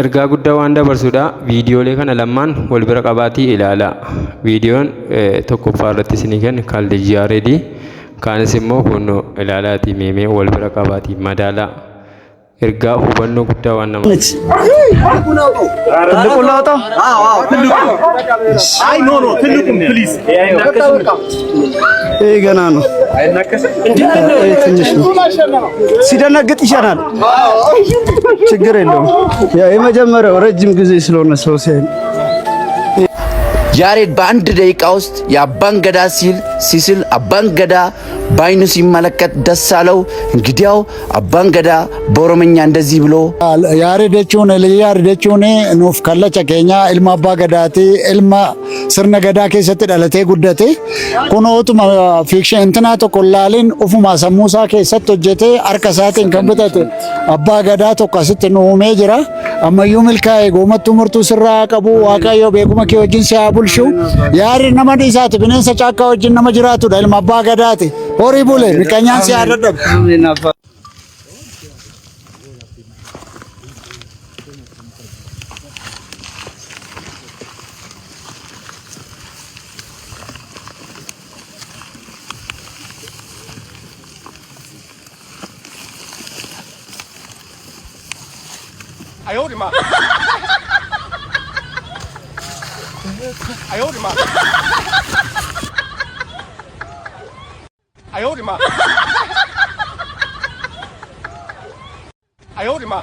Ergaa guddaa waan dabarsudha. Viidiyoolee kana lamaan wal bira qabaatii ilaala. Viidiyoon tokkoffaa irratti isinii kennu Kaaldeejii Yaareedii. Kaanis immoo kunoo ilaalaatii meemee wal bira qabaatii madaalaa. Ergaa hubannoo guddaa waan nama. ትልቁ ላውጣው? አይ ኖ ኖ ትልቁም ፕሊዝ። ይሄ ገና ነው። ትንሽ ነው። ሲደነግጥ ይሻላል። ችግር የለውም። ያው የመጀመሪያው ረጅም ጊዜ ስለሆነ ሰው ሲያይ ያሬድ በአንድ ደቂቃ ውስጥ የአባን ገዳ ሲስል አባን ገዳ ባይኑ ሲመለከት ደስ አለው። እንግዲያው አባን ገዳ በኦሮምኛ እንደዚህ ብሎ ያሬደቹን ኑፍ ከለቸ ኬኛ ኢልማ አባ ገዳቲ ኢልማ ስርነ ገዳ ከሰት ዳለቴ ጉደቴ ኩኖቱማ ፊክሽን እንትና ተቆላልን ኡፉማ ሰሙሳ ከሰት ሆጀቴ አርከሳቴን ከበተት አባ ገዳ ተቆስት ኑሜ ጅራ አመዩ መልካይ ጎመቱ ምርቱ ስራ ቀቡ ዋቃዮ ቤኩማ ከወጅን ሲያቡልሹ ያሬድ ነማ ዲሳት ብነሰ ጫካ ወጅን ነማ ጅራቱ ኢልማ አባ ገዳቲ ሆሪቡሌ ምቀኛን ሲያደደብ哎呦我的妈！哎呦我的妈！哎呦我的妈！哎呦我的妈！